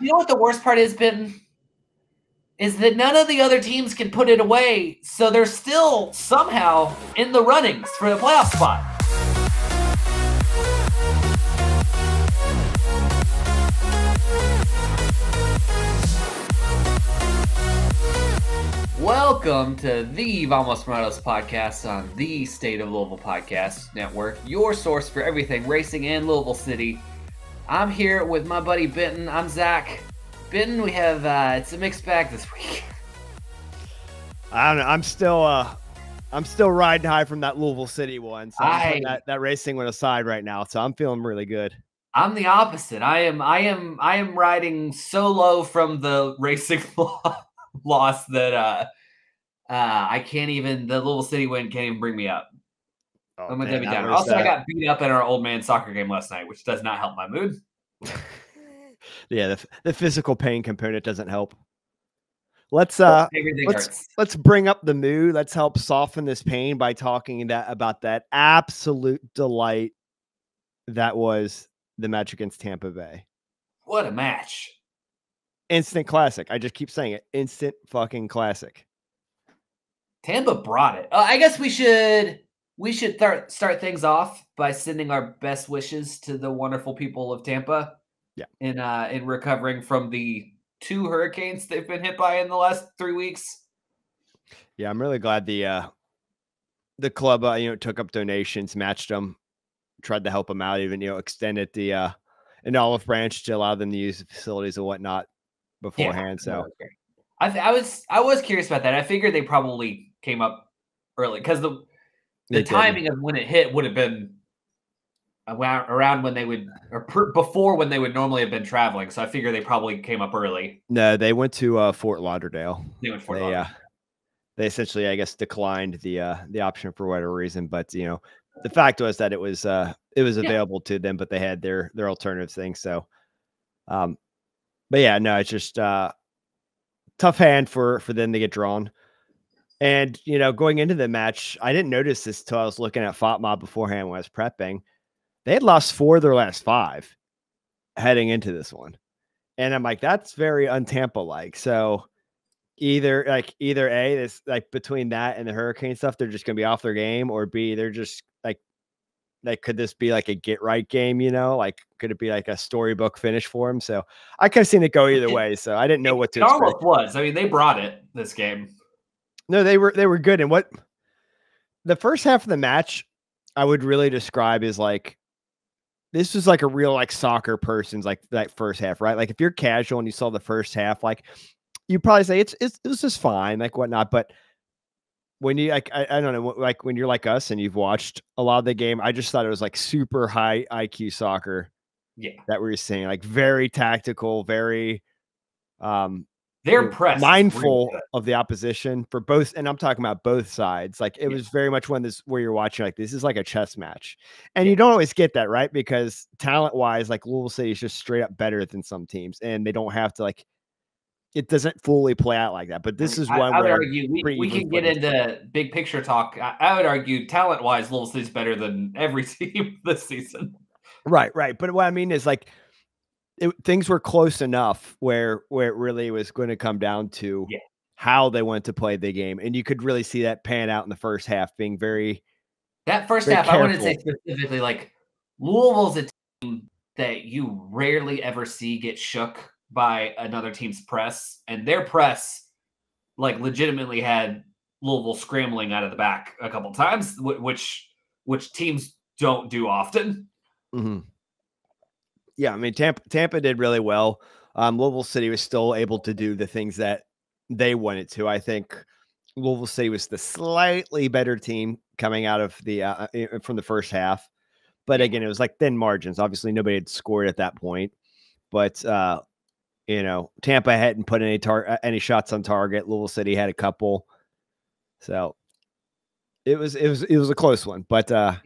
You know what the worst part is, Ben? Is that none of the other teams can put it away, so they're still somehow in the runnings for the playoff spot. Welcome to the Vamos Morados podcast on the State of Louisville Podcast Network, your source for everything racing in Louisville City. I'm here with my buddy Benton. I'm Zach. Benton, we have it's a mixed bag this week. I don't know. I'm still riding high from that Louisville City one. So I'm putting that racing one aside right now. So I'm feeling really good. I'm the opposite. I am riding so low from the racing loss that I can't even. The Louisville City win can't even bring me up. Oh, I'm gonna take it down. Also, I got beat up in our old man soccer game last night, which does not help my mood. Yeah, the physical pain component doesn't help. Let's bring up the mood. Let's help soften this pain by talking about that absolute delight that was the match against Tampa Bay. What a match. Instant classic. I just keep saying it. Instant fucking classic. Tampa brought it. I guess we should start things off by sending our best wishes to the wonderful people of Tampa. Yeah. In recovering from the 2 hurricanes they've been hit by in the last 3 weeks. Yeah, I'm really glad the club took up donations, matched them, tried to help them out, even extended the an olive branch to allow them to use the facilities and whatnot beforehand. Yeah, so I was curious about that. I figured they probably came up early because the timing of when it hit would have been around when they would, before when they would normally have been traveling. So I figure they probably came up early. No, they went to Fort Lauderdale. They went to Fort Lauderdale. They essentially, I guess, declined the option for whatever reason. But the fact was that it was available to them, but they had their alternative thing. So, but yeah, no, it's just tough hand for them to get drawn. And going into the match, I didn't notice this till I was looking at FOTMOB beforehand when I was prepping. They had lost 4 of their last 5 heading into this one. And I'm like, that's very un-Tampa-like. So either A, this like between that and the hurricane stuff, they're just gonna be off their game, or B, they're just like could this be like a get right game, like could it be like a storybook finish for them? So I could have seen it go either way. So I didn't know what to expect. It almost was. I mean, they brought it this game. No, they were good. And what the first half of the match I would really describe is like, this was like a real like soccer person's like that first half, right? Like if you're casual and you saw the first half, like you probably say it was just fine, like whatnot. But when you like, I don't know, like when you're like us and you've watched a lot of the game, I just thought it was like super high IQ soccer. Yeah, that we were seeing, like very tactical, very they're pressed, mindful of the opposition for both. And I'm talking about both sides. Like it was very much where you're watching, like, this is like a chess match. And you don't always get that, right? Because talent wise, like Louisville City is just straight up better than some teams. And they don't have to it doesn't fully play out like that. But this is one I would where argue we can get into big picture talk. I would argue talent wise, Louisville City's better than every team this season. Right. But what I mean is like, things were close enough where it really was going to come down to how they went to play the game. And you could really see that pan out in the first half being that first half, careful. I want to say specifically, like Louisville's a team that you rarely ever see get shook by another team's press. And their press like legitimately had Louisville scrambling out of the back a couple times, which teams don't do often. Mm-hmm. Yeah, I mean, Tampa did really well. Louisville City was still able to do the things that they wanted to. I think Louisville City was the slightly better team coming out of from the first half. But again, it was like thin margins. Obviously, nobody had scored at that point. But Tampa hadn't put any shots on target. Louisville City had a couple. So it was a close one. But I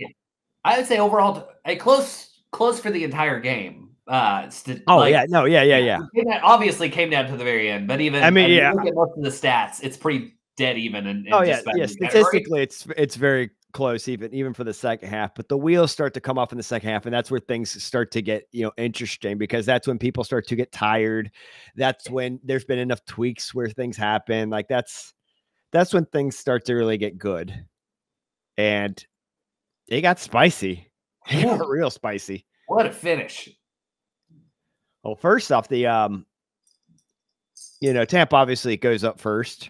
would say overall a close for the entire game. Yeah. That obviously came down to the very end, but even look at most of the stats, it's pretty dead even. And statistically, it's very close even for the second half, but the wheels start to come off in the second half, and that's where things start to get, interesting, because that's when people start to get tired. That's when there's been enough tweaks where things happen. Like that's when things start to really get good. And it got spicy. It got real spicy. What a finish. Well, first off, the Tampa obviously goes up first.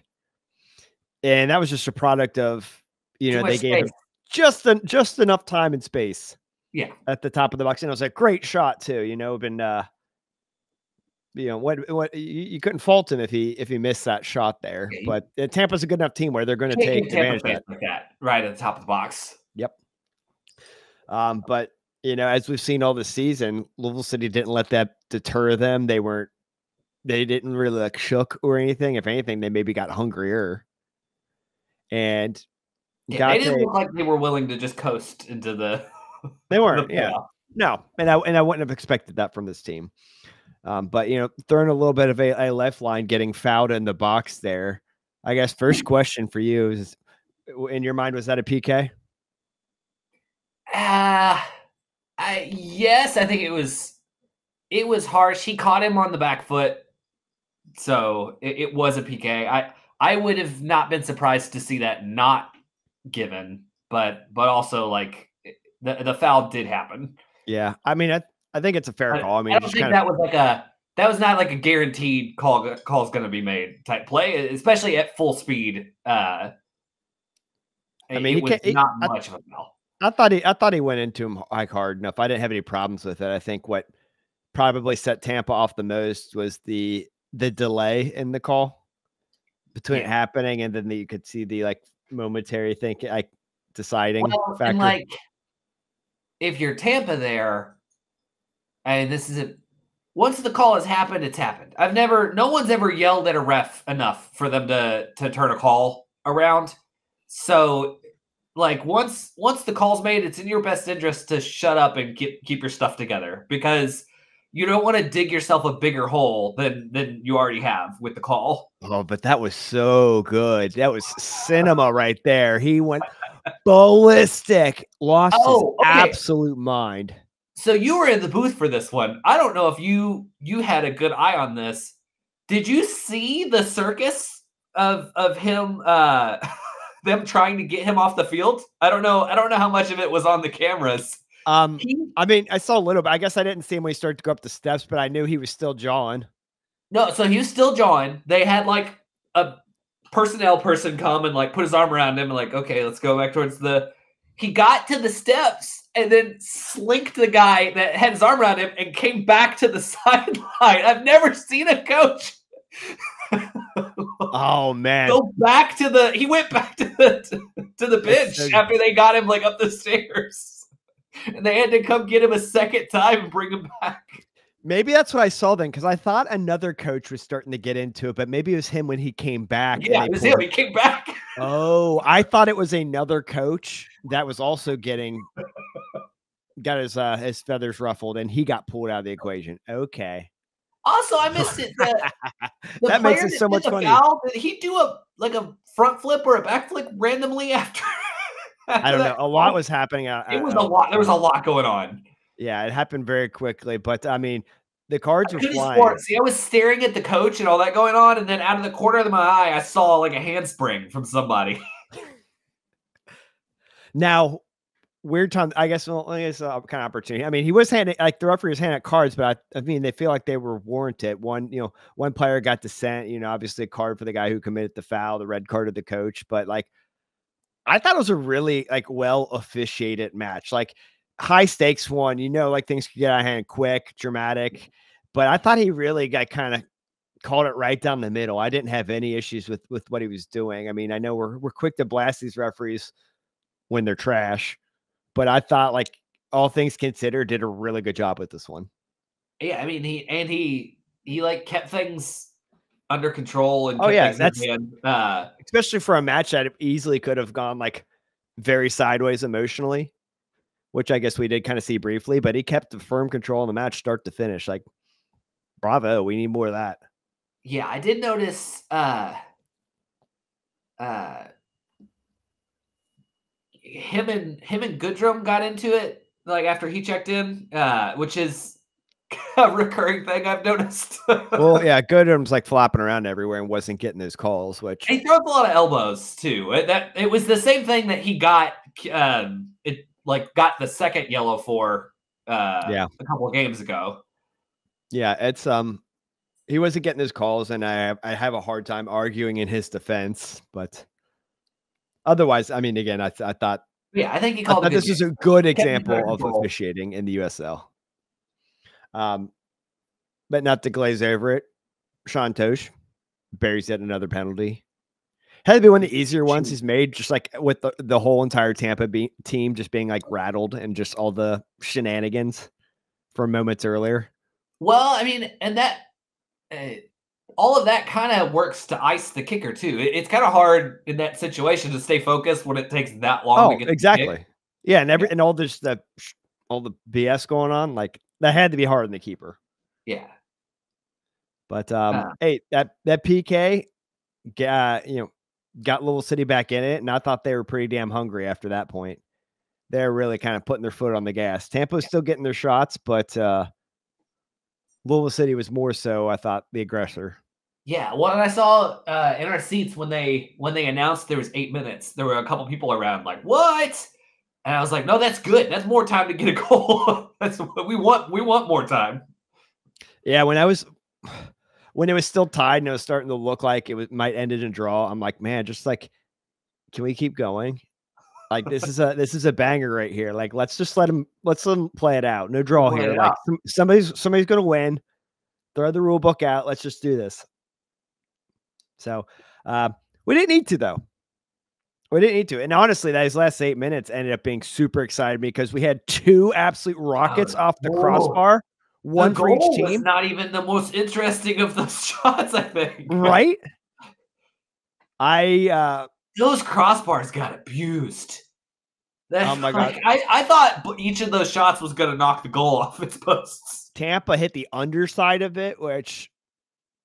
And that was just a product of, they gave him just enough time and space. Yeah. At the top of the box. And it was a great shot too, what you couldn't fault him if he missed that shot there. Yeah, but Tampa's a good enough team where they're going to take advantage of that right at the top of the box. Yep. But as we've seen all this season, Louisville City didn't let that deter them. They didn't really like shook or anything. If anything, they maybe got hungrier. And they didn't look like they were willing to just coast into the. They weren't. Yeah. No, and I wouldn't have expected that from this team. But throwing a little bit of a lifeline, getting fouled in the box there. I guess first question for you is, in your mind, was that a PK? Yes, I think it was. It was harsh. He caught him on the back foot, so it was a PK. I would have not been surprised to see that not given, but also like the foul did happen. Yeah, I mean, I think it's a fair call. I mean, I don't think that was not like a guaranteed call's going to be made type play, especially at full speed. I mean, it was not much of a foul. I thought he went into him like hard enough. I didn't have any problems with it. I think what probably set Tampa off the most was the delay in the call between it happening and then you could see the like momentary deciding factor. And like if you're Tampa there, and this is it. Once the call has happened, it's happened. No one's ever yelled at a ref enough for them to turn a call around. So like once the call's made, it's in your best interest to shut up and keep your stuff together, because you don't want to dig yourself a bigger hole than you already have with the call. Oh, but that was so good. That was cinema right there. He went ballistic, lost his absolute mind. So you were in the booth for this one. I don't know if you had a good eye on this. Did you see the circus of him them trying to get him off the field? I don't know how much of it was on the cameras. I mean, I saw a little bit. I guess I didn't see him when he started to go up the steps, but I knew he was still jawing. No, so he was still jawing. They had like a personnel person come and like put his arm around him and like, okay, let's go back towards he got to the steps and then slinked the guy that had his arm around him and came back to the sideline. I've never seen a coach. Oh man. He went back to the bench after they got him like up the stairs. And they had to come get him a second time and bring him back. Maybe that's what I saw then, because I thought another coach was starting to get into it, but maybe it was him when he came back. Yeah, it was him. He came back. Oh, I thought it was another coach that was also got his feathers ruffled, and he got pulled out of the equation. Okay. Also, I missed it. That makes it so much funny. Did he do a front flip or a back flip randomly after? I don't know. A lot was happening. It was a lot. There was a lot going on. Yeah, it happened very quickly. But I mean, the cards were flying. See, I was staring at the coach and all that going on, and then out of the corner of my eye, I saw like a handspring from somebody. Now, weird time. I guess it's a kind of opportunity. I mean, he was handing like the referee was handing out cards, but I mean, they feel like they were warranted. One player got the sent. Obviously a card for the guy who committed the foul, the red card of the coach. But like, I thought it was a really like well officiated match, like high stakes one. Like things could get out of hand quick, dramatic. But I thought he really got kind of called it right down the middle. I didn't have any issues with what he was doing. I mean, I know we're quick to blast these referees when they're trash, but I thought like all things considered did a really good job with this one. Yeah, I mean he like kept things under control and that's especially for a match that easily could have gone like very sideways emotionally, which I guess we did kind of see briefly, but he kept the firm control in the match start to finish. Like, bravo, we need more of that. Yeah, I did notice him and Goodrum got into it like after he checked in, which is a recurring thing I've noticed. Well, yeah, Goodrum's like flopping around everywhere and wasn't getting those calls, which he throws a lot of elbows too. It was the same thing that he got. It like got the second yellow for a couple of games ago. Yeah, it's he wasn't getting his calls, and I have a hard time arguing in his defense, but otherwise, I mean, again, I thought, yeah, I think he called this is a good example of officiating in the USL. But not to glaze over it, Sean Tosh buries yet another penalty. Had to be one of the easier ones he's made, just like with the whole entire Tampa team just being like rattled and just all the shenanigans from moments earlier. Well, I mean, and that all of that kind of works to ice the kicker too. It's kind of hard in that situation to stay focused when it takes that long to get exactly. Yeah, and and all this all the BS going on, like that had to be hard on the keeper. Yeah. But hey, that PK got Louisville City back in it, and I thought they were pretty damn hungry after that point. They're really kind of putting their foot on the gas. Tampa's still getting their shots, but Louisville City was more so, I thought, the aggressor. Yeah, well, I saw in our seats when they announced there was 8 minutes, there were a couple people around like, what? And I was like, no, that's good. That's more time to get a goal. That's what we want. We want more time. Yeah, when it was still tied and it was starting to look like it might end in a draw, I'm like, man, just like, can we keep going? Like this is a banger right here. Like let's let them play it out. No draw here. Like somebody's gonna win. Throw the rule book out. Let's just do this. So we didn't need to though. We didn't need to. And honestly, those last 8 minutes ended up being super exciting because we had 2 absolute rockets off the crossbar. One for each team. Was not even the most interesting of those shots, I think. Right? Those crossbars got abused. Oh my God. I thought each of those shots was going to knock the goal off its posts. Tampa hit the underside of it, which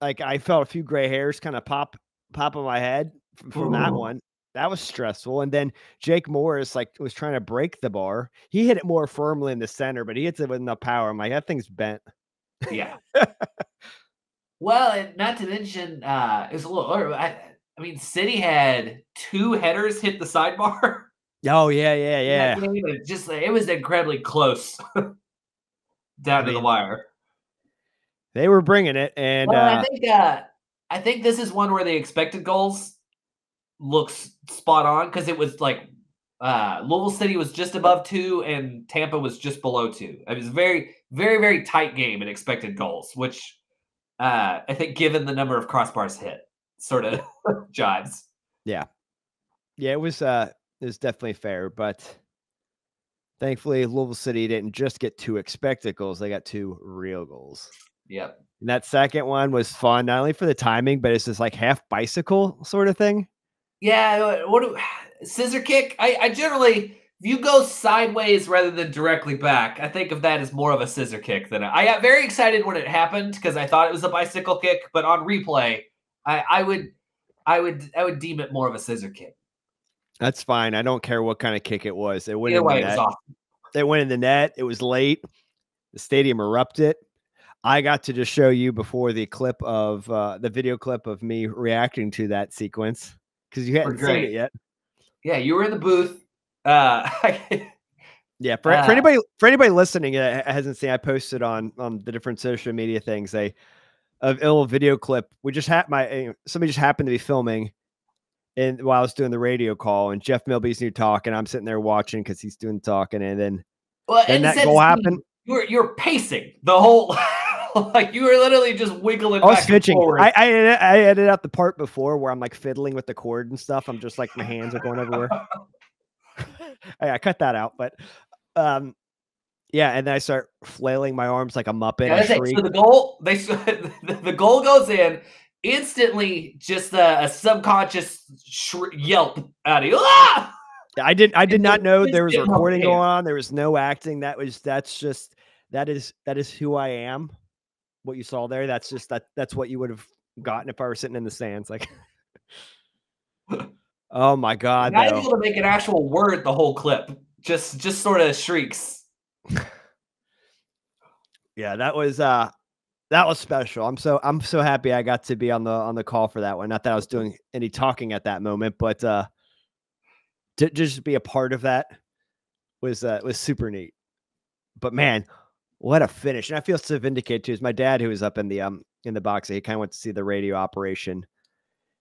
like I felt a few gray hairs kind of pop on my head from that one. That was stressful. And then Jake Morris was trying to break the bar. He hit it more firmly in the center, but he hits it with enough power. I'm like, that thing's bent. Yeah. Well, and not to mention, it was a little. I mean, City had 2 headers hit the sidebar. Oh yeah. It was incredibly close down to the wire. They were bringing it, and I think this is one where the expected goals looks spot on because it was like Louisville City was just above 2 and Tampa was just below 2. It was a very, very, very tight game in expected goals, which I think given the number of crossbars hit sort of jives. Yeah, it was definitely fair, but thankfully Louisville City didn't just get 2 expected goals; they got 2 real goals. Yep. And that second one was fun, not only for the timing, but it's just like half bicycle sort of thing. Yeah, scissor kick? I generally, if you go sideways rather than directly back, I think of that as more of a scissor kick than I got very excited when it happened because I thought it was a bicycle kick, but on replay, I would deem it more of a scissor kick. That's fine. I don't care what kind of kick it was. It went in the net. It was awesome. It went in the net. It was late. The stadium erupted. I got to just show you before the clip of the video clip of me reacting to that sequence because you hadn't seen it yet. Yeah, you were in the booth. Yeah, for anybody listening that hasn't seen, I posted on the different social media things a little video clip. We just had somebody just happened to be filming, and while I was doing the radio call, and Jeff Milby's new talk, and I'm sitting there watching because he's doing talking, and then that goal happened. You're pacing the whole. Like you were literally just wiggling back and forward. I edited out the part before where I'm like fiddling with the cord and stuff. I'm just like my hands are going everywhere. I cut that out, but yeah, and then I start flailing my arms like a Muppet. Yeah, so the goal goes in instantly. Just a subconscious yelp out of you. Ah! I did not know there was recording going on. There was no acting. That is who I am. What you saw there, that's what you would have gotten if I were sitting in the stands. Like, Oh my God, Not though. able to make an actual word the whole clip. Just sort of shrieks. Yeah, that was special. I'm so happy I got to be on the call for that one. Not that I was doing any talking at that moment, but to just be a part of that was super neat. But man, what a finish. And I feel so vindicated too. Is my dad, who was up in the box, he kind of went to see the radio operation.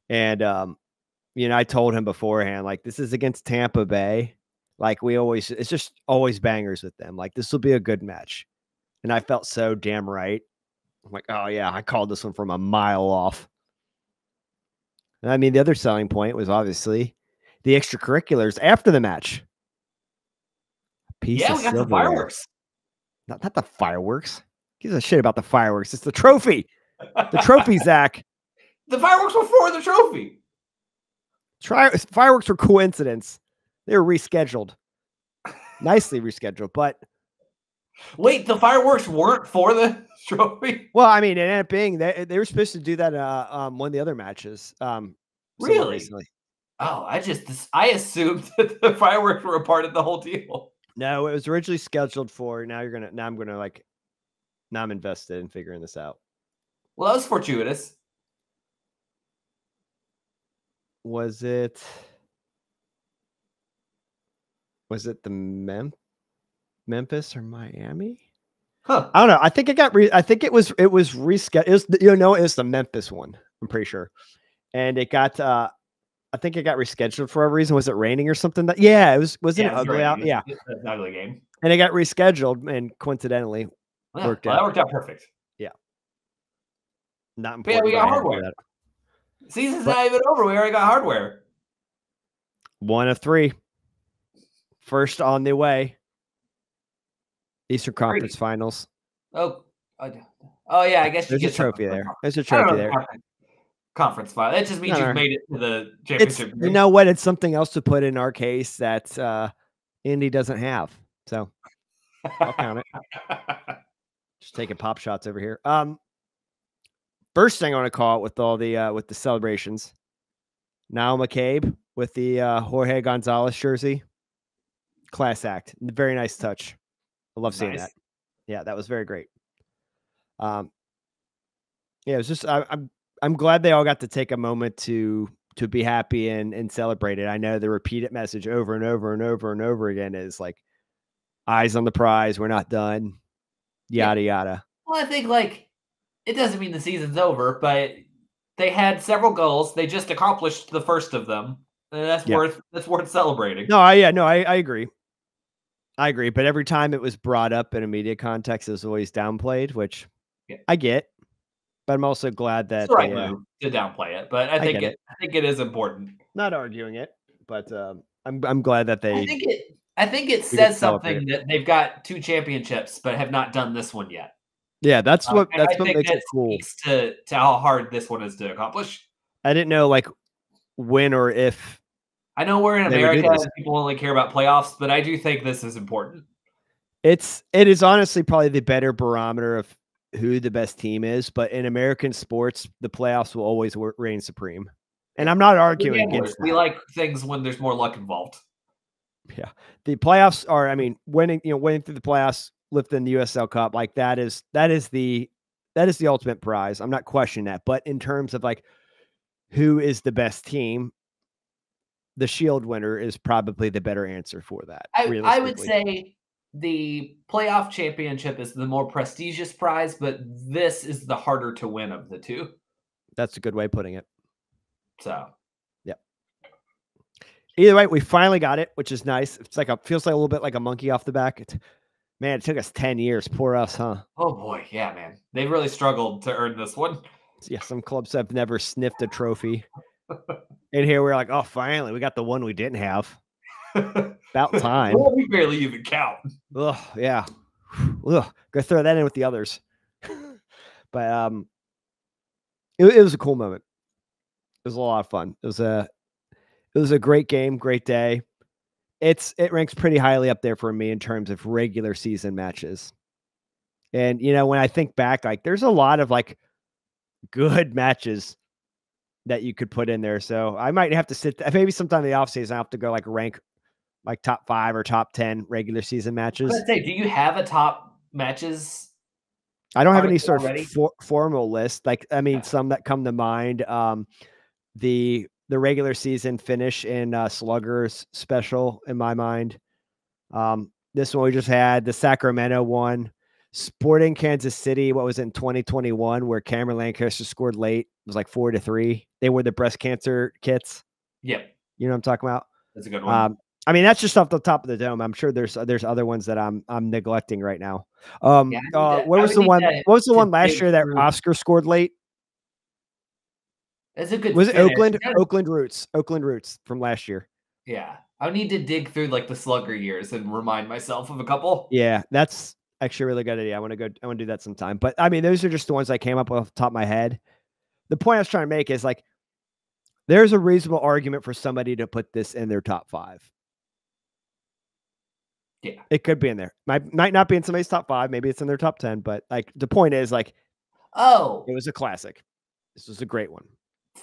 And I told him beforehand, like, this is against Tampa Bay. Like, it's just always bangers with them. Like, this will be a good match. And I felt so damn right. I'm like, oh yeah, I called this one from a mile off. And I mean, the other selling point was obviously the extracurriculars after the match. We got some fireworks. Not the fireworks. Gives a shit about the fireworks. It's the trophy. The trophy, Zach. The fireworks were for the trophy. Fireworks were coincidence. They were rescheduled. Nicely rescheduled, but wait, the fireworks weren't for the trophy? Well, I mean, it ended up being they were supposed to do that one of the other matches. Really? Recently. Oh, I assumed that the fireworks were a part of the whole deal. No, it was originally scheduled for. Now I'm invested in figuring this out. Well, that was fortuitous. Was it the Memphis or Miami? Huh. I don't know. I think it was rescheduled. It was the Memphis one. I'm pretty sure. And it got I think it got rescheduled for a reason. Was it raining or something? Wasn't it ugly out? Yeah. It's an ugly game. And it got rescheduled and coincidentally worked out. That worked out perfect. Yeah. Not important. Yeah, we got hardware. Season's not even over. We already got hardware. 1 of 3. First on the way. Eastern Conference Finals. Oh yeah. I guess there's a trophy there. There's a trophy there. Conference final. That just means you've made it to the championship. You know what? It's something else to put in our case that Indy doesn't have. So I'll count it. Just taking pop shots over here. First thing I want to call it with all the celebrations. Now McCabe with the Jorge Gonzalez jersey. Class act. Very nice touch. I love seeing that. Yeah, that was very great. Yeah, it was just I'm glad they all got to take a moment to be happy and celebrate it. I know the repeated message over and over and over and over again is like, eyes on the prize. We're not done. Yada yada. Well, I think it doesn't mean the season's over, but they had several goals. They just accomplished the first of them, and that's worth celebrating. No, I agree. I agree, but every time it was brought up in a media context, it was always downplayed, which I get. But I'm also glad that it's the right move to downplay it. But I think it is important. Not arguing it, but I'm glad that they. I think it says something that they've got 2 championships, but have not done this one yet. Yeah, that's what makes it cool. Speaks to how hard this one is to accomplish. I didn't know when or if. I know we're in America and people only care about playoffs, but I do think this is important. It is honestly probably the better barometer of who the best team is, but in American sports, the playoffs will always reign supreme. And I'm not arguing against that. We like things when there's more luck involved. Yeah. The playoffs are, I mean, winning through the playoffs, lifting the USL Cup, like that is the ultimate prize. I'm not questioning that. But in terms of who is the best team, the Shield winner is probably the better answer for that. I would say the playoff championship is the more prestigious prize, but this is the harder to win of the 2. That's a good way of putting it. So, yeah. Either way, we finally got it, which is nice. It's feels like a little bit like a monkey off the back. Man, it took us 10 years. Poor us, huh? Oh boy, yeah, man. They've really struggled to earn this one. Yeah, some clubs have never sniffed a trophy. And here we're like, oh, finally, we got the one we didn't have. About time. Well, we barely even count. Ugh, yeah. Ugh, go throw that in with the others. But it was a cool moment. It was a lot of fun. It was a great game, great day. It ranks pretty highly up there for me in terms of regular season matches. And when I think back, there's a lot of good matches that you could put in there. So I might have to maybe sometime in the offseason I have to go like rank like top 5 or top 10 regular season matches. I was gonna say, do you have a top matches? I don't have any sort of formal list. Like, I mean, some that come to mind. The regular season finish in Sluggers special in my mind. This one we just had, the Sacramento one. Sporting Kansas City, what was it, in 2021, where Cameron Lancaster scored late. It was like 4-3. They were the breast cancer kits. Yep. You know what I'm talking about? That's a good one. I mean, that's just off the top of the dome. I'm sure there's other ones that I'm neglecting right now. What was the one last year that Oscar scored late? That's a good. Was it Oakland? Oakland Roots from last year. Yeah, I would need to dig through like the Slugger years and remind myself of a couple. Yeah, that's actually a really good idea. I want to do that sometime. But I mean, those are just the ones I came up with off the top of my head. The point I was trying to make is like, there's a reasonable argument for somebody to put this in their top 5. Yeah, it could be in there. Might not be in somebody's top 5. Maybe it's in their top 10. But like, the point is like, oh, it was a classic. This was a great one.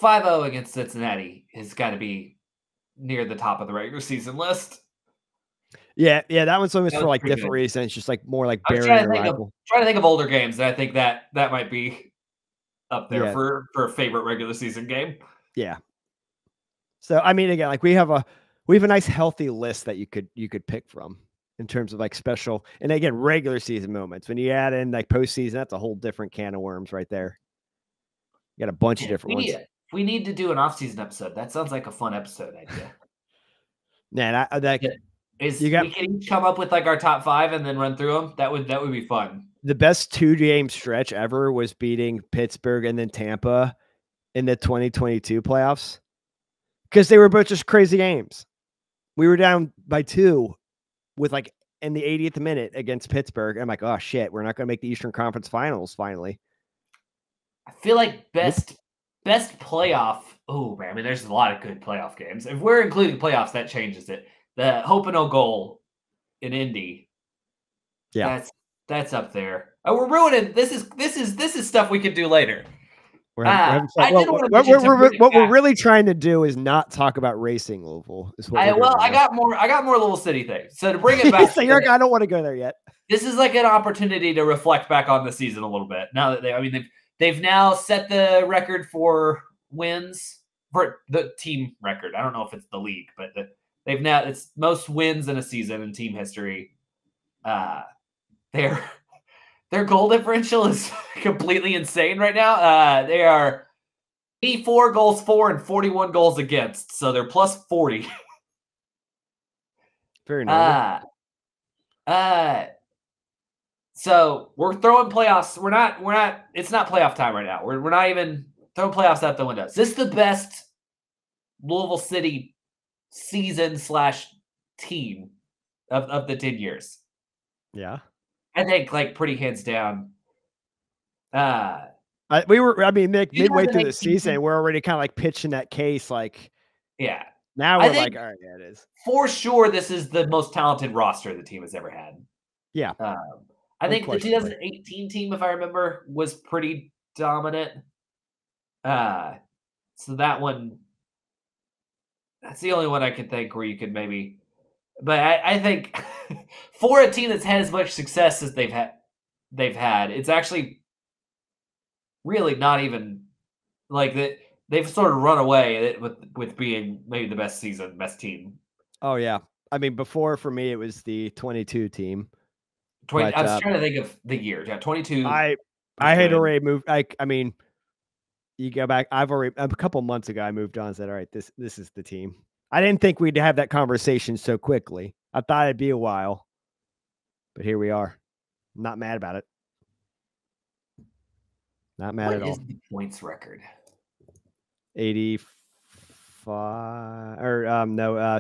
5-0 against Cincinnati has got to be near the top of the regular season list. Yeah, that one's almost for like different reasons, just like more like burying a rival. Trying to think of older games, and I think that might be up there for a favorite regular season game. Yeah. So I mean, again, like we have a nice healthy list that you could pick from in terms of like special, and again, regular season moments. When you add in like postseason, that's a whole different can of worms right there. You got a bunch of different ones. We need to do an off-season episode. That sounds like a fun episode idea. Man, we can each come up with like our top 5 and then run through them. That would be fun. The best 2-game stretch ever was beating Pittsburgh and then Tampa in the 2022 playoffs, because they were both just crazy games. We were down by 2 with like in the 80th minute against Pittsburgh. I'm like, oh shit, we're not going to make the Eastern Conference Finals finally. I feel like best playoff. Oh man, I mean, there's a lot of good playoff games. If we're including playoffs, that changes it. The Hope and No Goal in Indy. Yeah, that's up there. Oh, we're ruining. This is stuff we could do later. What we're really trying to do is not talk about racing Louisville. I got more Little City things. So to bring it back, so I don't want to go there yet. This is like an opportunity to reflect back on the season a little bit. Now that they've now set the record for wins, for the team record. I don't know if it's the league, but it's most wins in a season in team history. Their goal differential is completely insane right now. They are 84 goals for and 41 goals against, so they're plus 40. Very nice. So we're throwing playoffs. We're not. It's not playoff time right now. We're not even throwing playoffs out the window. Is this the best Louisville City season / team of the 10 years? Yeah. I think like pretty hands down. Midway through the season, we're already kind of like pitching that case. Like, yeah, now we're like, all right, yeah, it is for sure. This is the most talented roster the team has ever had. Yeah, I think the 2018 team, if I remember, was pretty dominant. So that one, that's the only one I could think where you could maybe. But I think for a team that's had as much success as they've had, it's actually really not even like that. They've sort of run away with being maybe the best team. Oh yeah, I mean, before for me it was the 22 team. I was trying to think of the year. Yeah, 22. I had already moved. I mean, you go back. I've already a couple months ago. I moved on and said, all right, this is the team. I didn't think we'd have that conversation so quickly. I thought it'd be a while, but here we are. I'm not mad about it. Not mad at all. What is the points record? 85 or no, I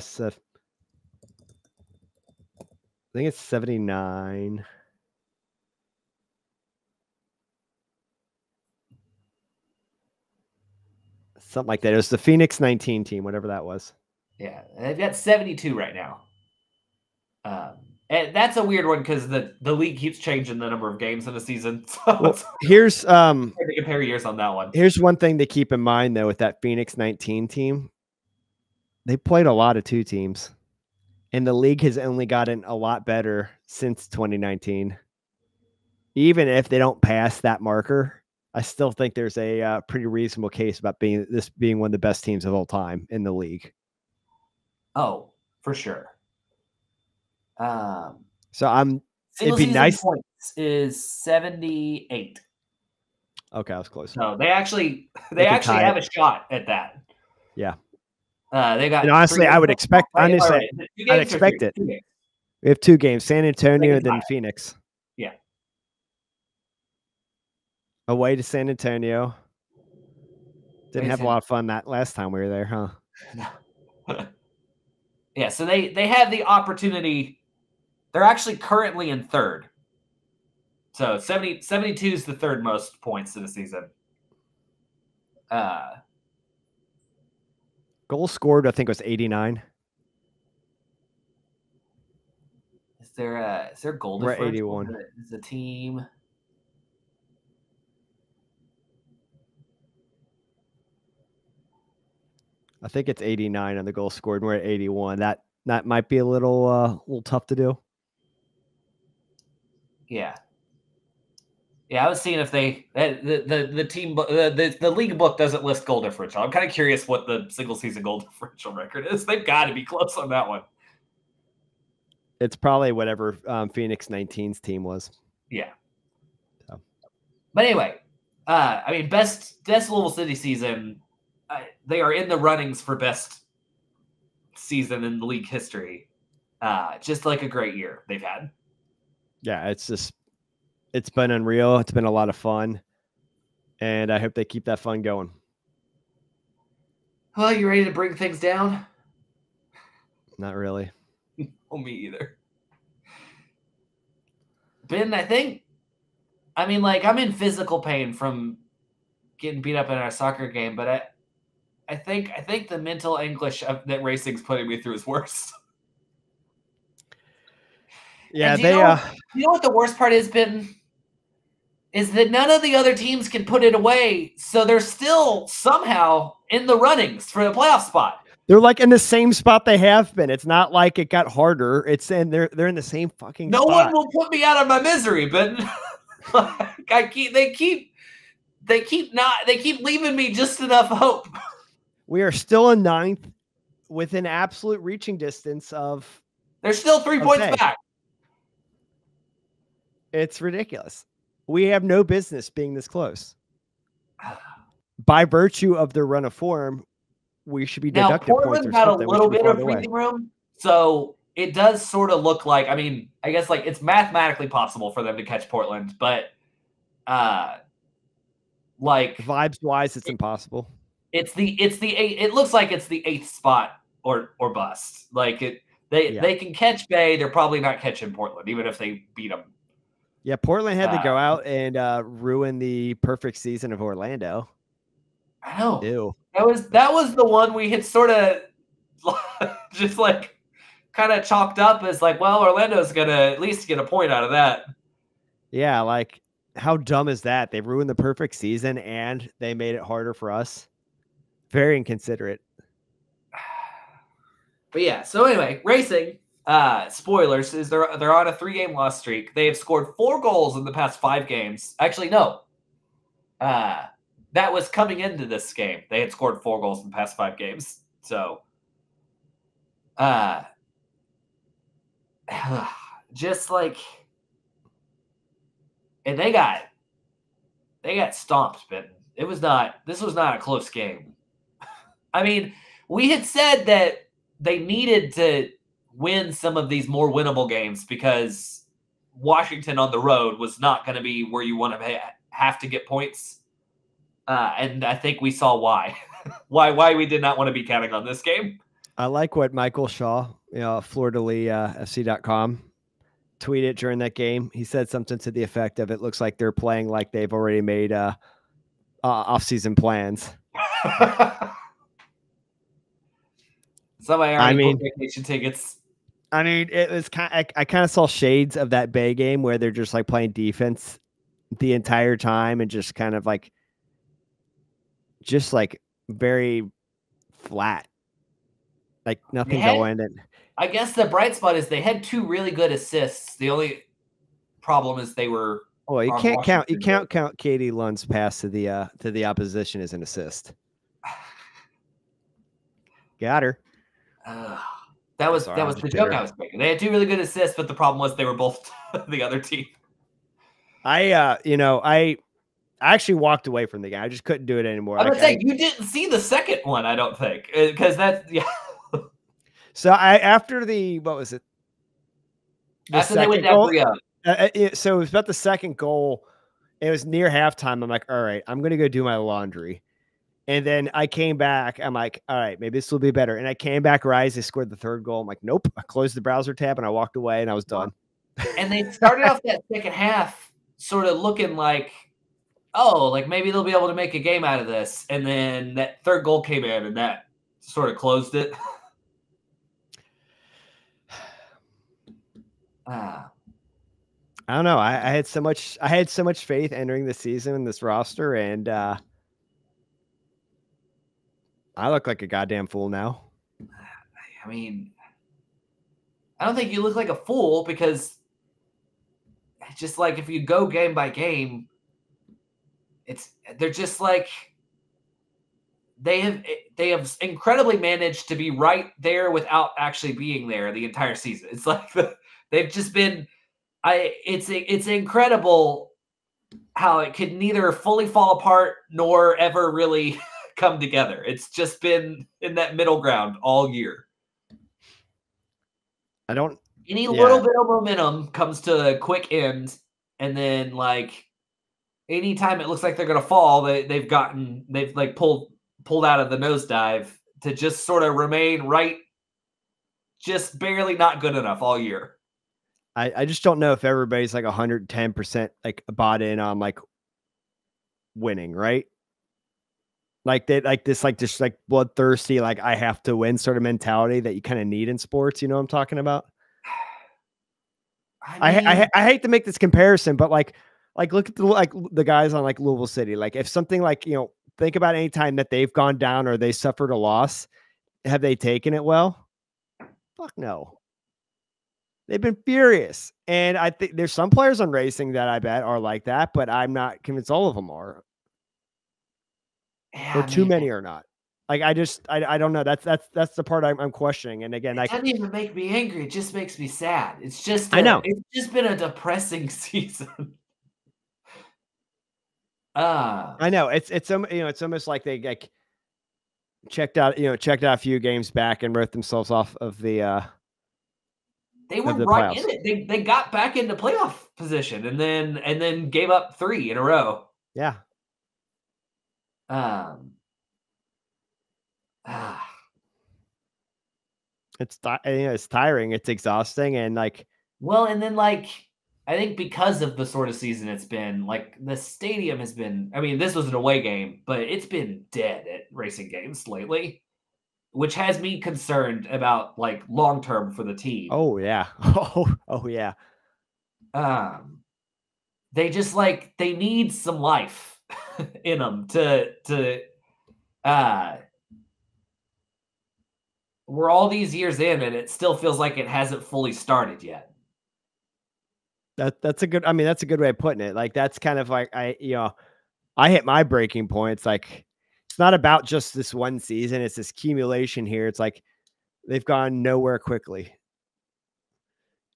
think it's 79. Something like that. It was the Phoenix 19 team, whatever that was. Yeah, they've got 72 right now. And that's a weird one because the league keeps changing the number of games in a season. So well, here's hard to compare years on that one. Here's one thing to keep in mind though with that Phoenix 19 team. They played a lot of 2 teams. And the league has only gotten a lot better since 2019. Even if they don't pass that marker, I still think there's a pretty reasonable case about being one of the best teams of all time in the league. Oh, for sure. So it'd be nice. Points is 78. Okay, I was close. No, they actually have a shot at that. Yeah. They got. And honestly, I would expect. Honestly, I'd expect it. We have 2 games: San Antonio, then Phoenix. Yeah. Away to San Antonio. Didn't have a lot of fun that last time we were there, huh? No. Yeah, so they have the opportunity. They're actually currently in 3rd. So 72 is the 3rd most points in the season. Goals scored, I think, was 89. Is there goal We're difference? 81. Is the team? I think it's 89 on the goal scored, and we're at 81. That might be a little tough to do. Yeah. Yeah, I was seeing if the team the league book doesn't list goal differential. I'm kind of curious what the single season goal differential record is. They've got to be close on that one. It's probably whatever Phoenix 19's team was. Yeah. So. But anyway, I mean, best Louisville City season. They are in the runnings for best season in the league history. Just like a great year they've had. Yeah, it's been unreal. It's been a lot of fun. And I hope they keep that fun going. Well, you ready to bring things down? Not really. Well, me either. Ben, I mean, like, I'm in physical pain from getting beat up in our soccer game, but I think the mental anguish that racing's putting me through is worse. Yeah, you know what the worst part has been? Is that none of the other teams can put it away, so they're still somehow in the runnings for the playoff spot. They're like in the same spot they have been. It's not like it got harder. It's in they're in the same fucking spot. No one will put me out of my misery, but they keep leaving me just enough hope. We are still in 9th within absolute reaching distance of. They're still 3 points back. It's ridiculous. We have no business being this close. By virtue of their run of form, we should be deducting points. Now, Portland's got a little bit of breathing room, so it does sort of look like, I mean, I guess like it's mathematically possible for them to catch Portland, but like vibes-wise, it's impossible. It looks like it's the 8th spot or bust. Like they can catch Bay. They're probably not catching Portland, even if they beat them. Yeah, Portland had to go out and ruin the perfect season of Orlando. I know. Ew. That was the one we had sort of just like kind of chalked up as like, well, Orlando's gonna at least get a point out of that. Yeah, like how dumb is that? They ruined the perfect season and they made it harder for us. Very inconsiderate. But yeah, so anyway, racing. Spoilers is they're on a 3-game loss streak. They have scored 4 goals in the past 5 games. Actually, no. That was coming into this game. They had scored 4 goals in the past 5 games. So, just like, and they got stomped, Benton. This was not a close game. I mean, we had said that they needed to win some of these more winnable games because Washington on the road was not going to be where you want to have to get points. And I think we saw why. why we did not want to be counting on this game. I like what Michael Shaw, FlorDeLeFC.com, tweeted during that game. He said something to the effect of, it looks like they're playing like they've already made off-season plans. Somebody already booked vacation tickets. I mean, it was I kind of saw shades of that Bay game where they're just like playing defense the entire time and just kind of like very flat, like nothing going. And I guess the bright spot is they had 2 really good assists. The only problem is they were. Oh, you can't count Katie Lund's pass to the opposition as an assist. Got her. That was the joke I was making. They had 2 really good assists, but the problem was they were both the other team. I actually walked away from the game. I just couldn't do it anymore. I would say you didn't see the second one, I don't think, because that's So after what was it? After they went down 3-0. So it was about the second goal. It was near halftime. I'm like, all right, I'm gonna go do my laundry. And then I came back. I'm like, all right, maybe this will be better. And I came back, Rise. They scored the third goal. I'm like, nope. I closed the browser tab and I walked away and I was done. And they started off that second half sort of looking like, oh, like maybe they'll be able to make a game out of this. And then that third goal came in and that sort of closed it. I don't know. I had so much faith entering the season in this roster, and I look like a goddamn fool now. I mean, I don't think you look like a fool because it's just like if you go game by game, they're just like they have incredibly managed to be right there without actually being there the entire season. It's like they've just been. It's incredible how it could neither fully fall apart nor ever really come together. It's just been in that middle ground all year. Any little bit of momentum comes to a quick end, and then like anytime it looks like they're gonna fall, they've like pulled out of the nosedive to just sort of remain right, just barely not good enough all year. I just don't know if everybody's like 110% like bought in on like winning, right? Like they like this, like just like bloodthirsty, like I have to win sort of mentality that you kind of need in sports. You know what I'm talking about? I hate to make this comparison, but like look at the guys on like Louisville City. Like if something like, think about any time that they've gone down or they suffered a loss, have they taken it well? Fuck no. They've been furious. And I think there's some players on racing that I bet are like that, but I'm not convinced all of them are. Yeah, or too many are not. Like I don't know. That's the part I'm questioning. And again, it doesn't even make me angry. It just makes me sad. It's just I know it's just been a depressing season. I know it's almost like they like checked out a few games back and wrote themselves off of the they were right in it. They got back into playoff position and then gave up 3 in a row. Yeah. It's tiring. It's exhausting. And like, well, and then like, I think because of the sort of season it's been, like the stadium has been, I mean, this was an away game, but it's been dead at racing games lately, which has me concerned about like long-term for the team. Oh yeah. Oh yeah. They just like, they need some life in them we're all these years in and it still feels like it hasn't fully started yet. That's a good way of putting it. Like, that's kind of like, I hit my breaking point. It's like, it's not about just this one season. It's this accumulation here. It's like, they've gone nowhere quickly.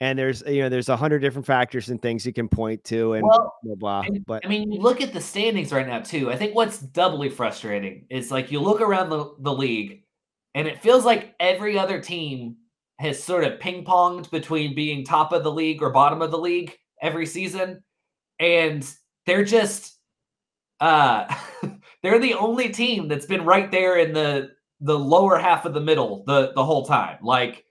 And there's 100 different factors and things you can point to and blah, blah. But I mean, you look at the standings right now too. I think what's doubly frustrating is like, you look around the league and it feels like every other team has sort of ping-ponged between being top of the league or bottom of the league every season. And they're just, they're the only team that's been right there in the lower half of the middle the whole time. Like,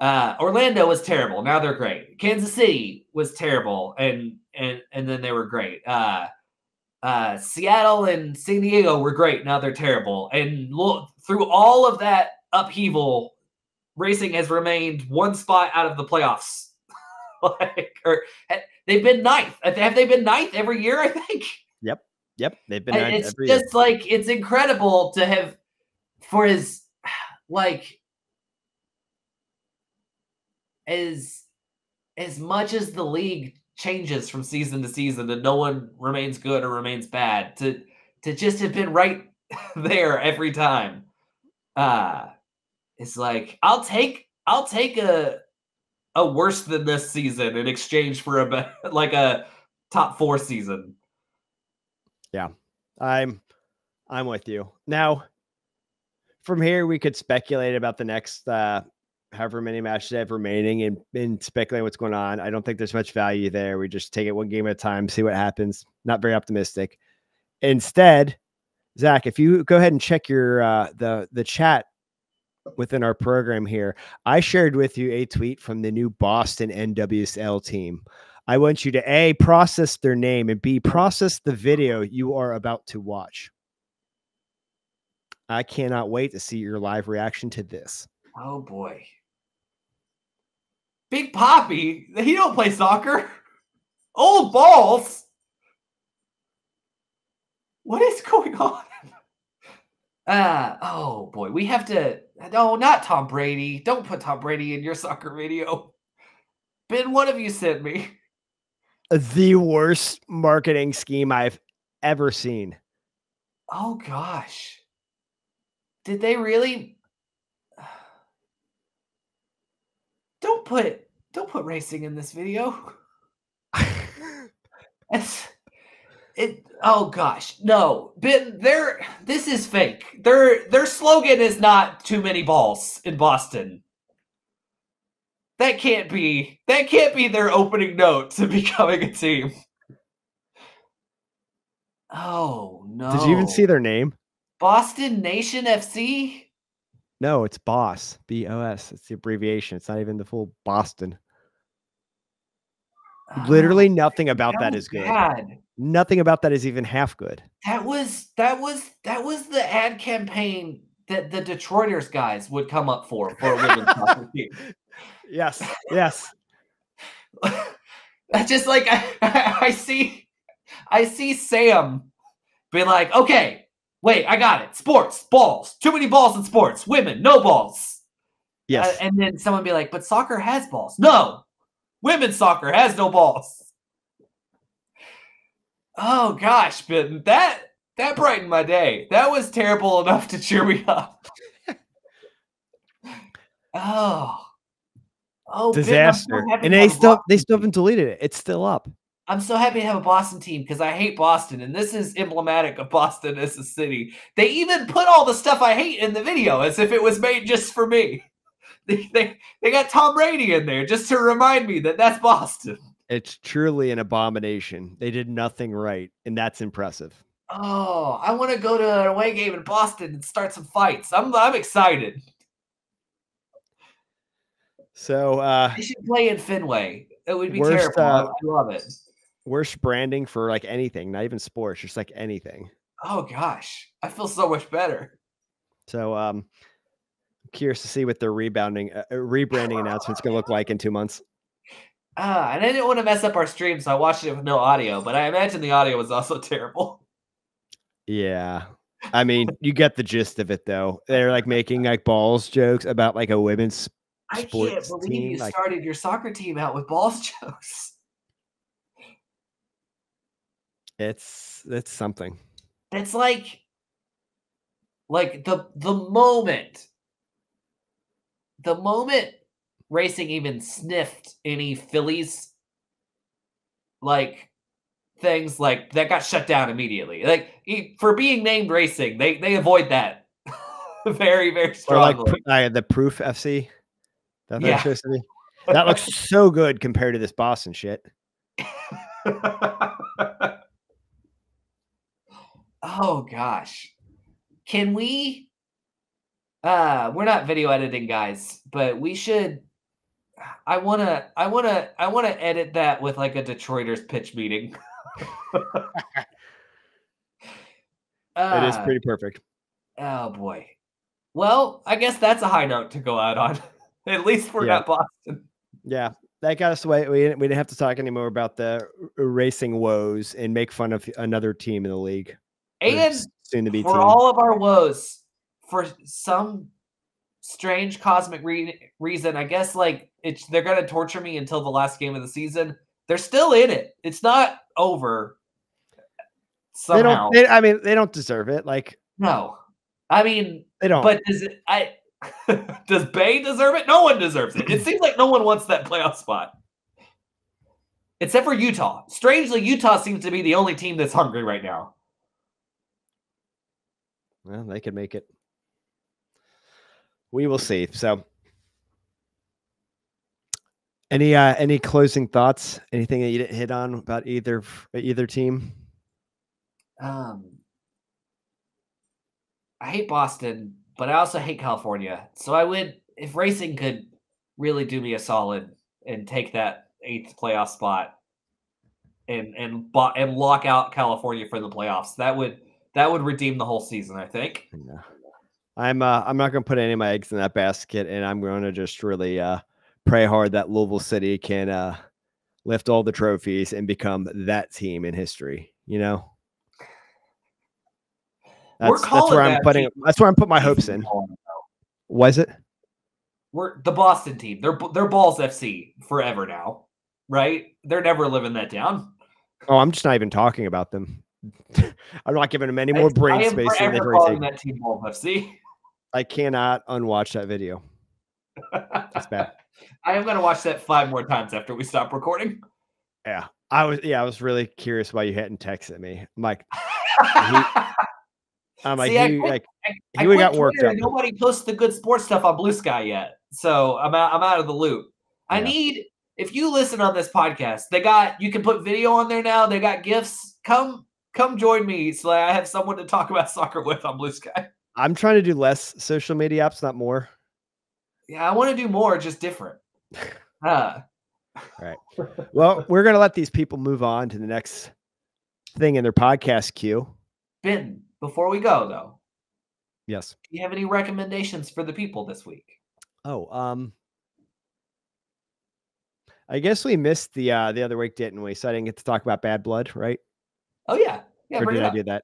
Orlando was terrible. Now they're great. Kansas City was terrible. And then they were great. Seattle and San Diego were great. Now they're terrible. And through all of that upheaval, racing has remained one spot out of the playoffs. Or they've been ninth. Have they been ninth every year? I think. Yep. They've been ninth It's every just year. like it's incredible to have for as much as the league changes from season to season and no one remains good or remains bad, to just have been right there every time. It's like I'll take a worse than this season in exchange for a top 4 season. Yeah, I'm with you. Now, from here, we could speculate about the next however many matches they have remaining and speculate what's going on. I don't think there's much value there. We just take it one game at a time, see what happens. Not very optimistic. Instead, Zach, if you go ahead and check your the chat within our program here, I shared with you a tweet from the new Boston NWSL team. I want you to A, process their name, and B, process the video you are about to watch. I cannot wait to see your live reaction to this. Oh boy. Big Poppy, he don't play soccer. Old balls. What is going on? Oh boy, we have to. No, not Tom Brady. Don't put Tom Brady in your soccer video. Ben, what have you sent me? The worst marketing scheme I've ever seen. Oh gosh. Did they really? Don't put racing in this video. Oh gosh, no. This is fake. Their slogan is not too many balls in Boston. That can't be their opening note to becoming a team. Oh no. Did you even see their name? Boston Nation FC? No, it's BOSS. BOS. It's the abbreviation. It's not even the full Boston. Literally nothing about that is good. Bad. Nothing about that is even half good. That was the ad campaign that the Detroiters guys would come up for a women's soccer team. Yes. That's just like I see Sam be like, okay, wait, I got it. Sports, balls, too many balls in sports. Women, no balls. Yes. And then someone be like, but soccer has balls. No, women's soccer has no balls. Oh gosh, Ben, that brightened my day. That was terrible enough to cheer me up. Oh, disaster. Ben, and they still haven't deleted it. It's still up. I'm so happy to have a Boston team because I hate Boston, and this is emblematic of Boston as a city. They even put all the stuff I hate in the video as if it was made just for me. They got Tom Brady in there just to remind me that that's Boston. It's truly an abomination. They did nothing right, and that's impressive. Oh, I want to go to an away game in Boston and start some fights. I'm excited. So they should play in Fenway. It would be terrible. I love it. Worst branding for like anything, not even sports, just like anything. Oh gosh, I feel so much better. So I'm curious to see what their rebranding announcement's gonna look like in 2 months. And I didn't want to mess up our stream, so I watched it with no audio, but I imagine the audio was also terrible. Yeah. I mean, you get the gist of it though. They're like making like balls jokes about like a women's sports I can't believe team. You started your soccer team out with balls jokes. It's something. It's like the moment racing even sniffed any Phillies like things like that got shut down immediately. Like for being named racing, they avoid that very, very strongly. Or like the Proof FC. That supposed to be? That looks so good compared to this Boston shit. Oh gosh. Can we we're not video editing guys, but we should I want to edit that with like a Detroiters pitch meeting. It is pretty perfect. Oh boy. Well, I guess that's a high note to go out on. At least we're not Boston. Yeah. That got us away. We didn't have to talk anymore about the racing woes and make fun of another team in the league. And soon to be for team. all of our woes, for some strange cosmic reason, I guess like they're going to torture me until the last game of the season. They're still in it. It's not over. Somehow. They don't deserve it. Like, no, I mean, they don't. But does Bay deserve it? No one deserves it. It seems like no one wants that playoff spot. Except for Utah. Strangely, Utah seems to be the only team that's hungry right now. Well, they could make it. We will see. So, any closing thoughts? Anything that you didn't hit on about either team? I hate Boston, but I also hate California. So I would, if racing could really do me a solid and take that 8th playoff spot and lock out California for the playoffs, that would redeem the whole season, I think. Yeah. I'm not going to put any of my eggs in that basket, and I'm going to just really pray hard that Louisville City can lift all the trophies and become that team in history. You know, that's where I'm putting. That's where I'm putting my hopes in. Was it? We're the Boston team. They're Balls FC forever now, right? They're never living that down. Oh, I'm just not even talking about them. I'm not giving them any more brain space. I am forever calling that team Balls FC. I cannot unwatch that video. It's bad. I am going to watch that 5 more times after we stop recording. Yeah, I was really curious why you hadn't texted me. I'm like, he got worked up. Nobody posts the good sports stuff on Blue Sky yet, so I'm out of the loop. Yeah. I need, if you listen on this podcast, you can put video on there now. They got GIFs. Come join me so I have someone to talk about soccer with on Blue Sky. I'm trying to do less social media apps, not more. Yeah, I want to do more, just different. All right. Well, we're going to let these people move on to the next thing in their podcast queue. Benton, before we go, though. Yes. Do you have any recommendations for the people this week? Oh, I guess we missed the other week, didn't we? So I didn't get to talk about Bad Blood, right? Oh, yeah. Yeah, or did I do that?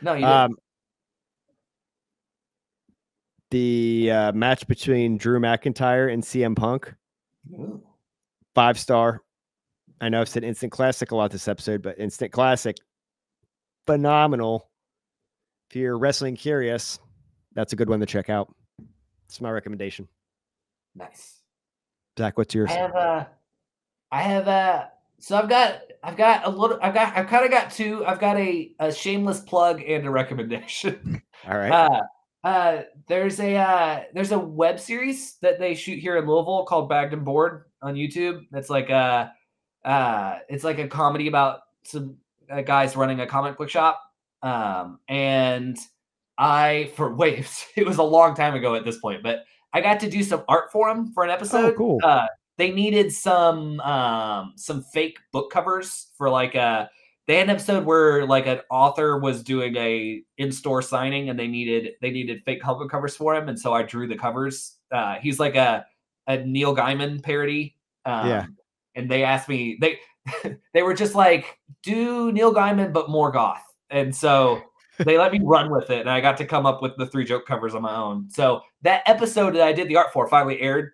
No, you didn't. The match between Drew McIntyre and CM Punk. Ooh. 5-star. I know I've said instant classic a lot this episode, but instant classic. Phenomenal. If you're wrestling curious, that's a good one to check out. It's my recommendation. Nice. Zach, what's yours? I've got a shameless plug and a recommendation. All right. There's a web series that they shoot here in Louisville called Bagged and Board on YouTube. That's like it's like a comedy about some guys running a comic book shop. And it was a long time ago at this point, but I got to do some art for them for an episode. Oh, cool. They needed some fake book covers for they had an episode where like an author was doing a in-store signing and they needed fake cover covers for him. And so I drew the covers. He's like a Neil Gaiman parody. Yeah. And they asked me, they were just like, do Neil Gaiman, but more goth. And so they let me run with it. And I got to come up with the 3 joke covers on my own. So that episode that I did the art for finally aired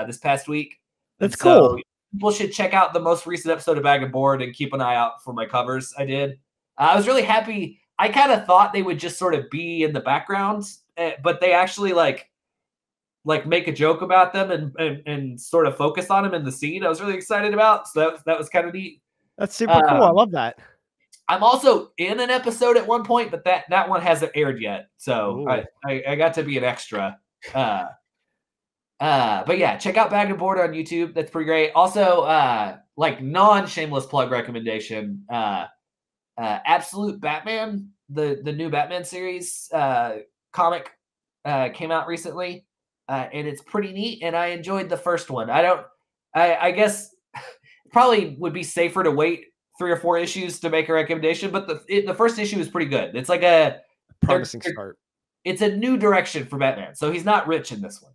this past week. That's cool. People should check out the most recent episode of Bag and Board and keep an eye out for my covers I did. I was really happy. I kind of thought they would just sort of be in the background, but they actually like make a joke about them and sort of focus on them in the scene. I was really excited about. So that was kind of neat. That's super cool. I love that. I'm also in an episode at one point, but that one hasn't aired yet. So I got to be an extra. But yeah, check out Bag and Board on YouTube. That's pretty great. Also, non-shameless plug recommendation, Absolute Batman, the new Batman series comic came out recently, and it's pretty neat. And I enjoyed the first one. I guess probably would be safer to wait 3 or 4 issues to make a recommendation, but the first issue is pretty good. It's like a promising start. It's a new direction for Batman. So he's not rich in this one.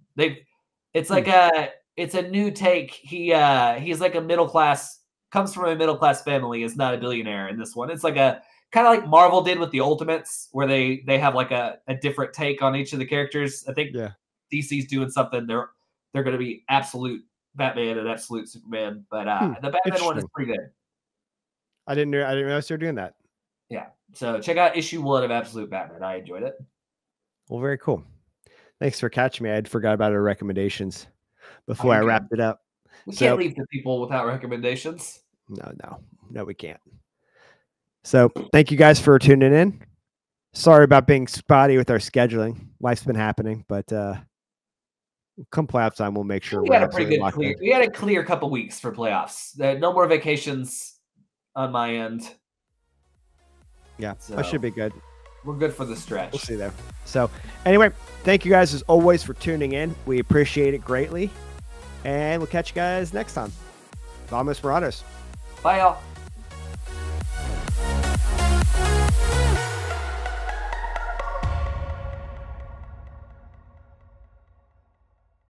It's like it's a new take. He's like a middle class, comes from a middle class family, is not a billionaire in this one. It's like a kind of like Marvel did with the Ultimates, where they have like a different take on each of the characters. I think DC's doing something. They're going to be absolute Batman and absolute Superman, but the Batman one is pretty good. I didn't realize they were doing that. Yeah, so check out issue 1 of Absolute Batman. I enjoyed it. Well, very cool. Thanks for catching me. I had forgot about our recommendations before I wrapped it up. We can't leave the people without recommendations. No, we can't. So thank you guys for tuning in. Sorry about being spotty with our scheduling. Life's been happening, but come playoff time, we'll make sure we had a pretty good clear. We had a clear couple weeks for playoffs. No more vacations on my end. Yeah, so that should be good. We're good for the stretch. We'll see there. So anyway, thank you guys as always for tuning in. We appreciate it greatly. And we'll catch you guys next time. Vamos Morados. Bye, y'all.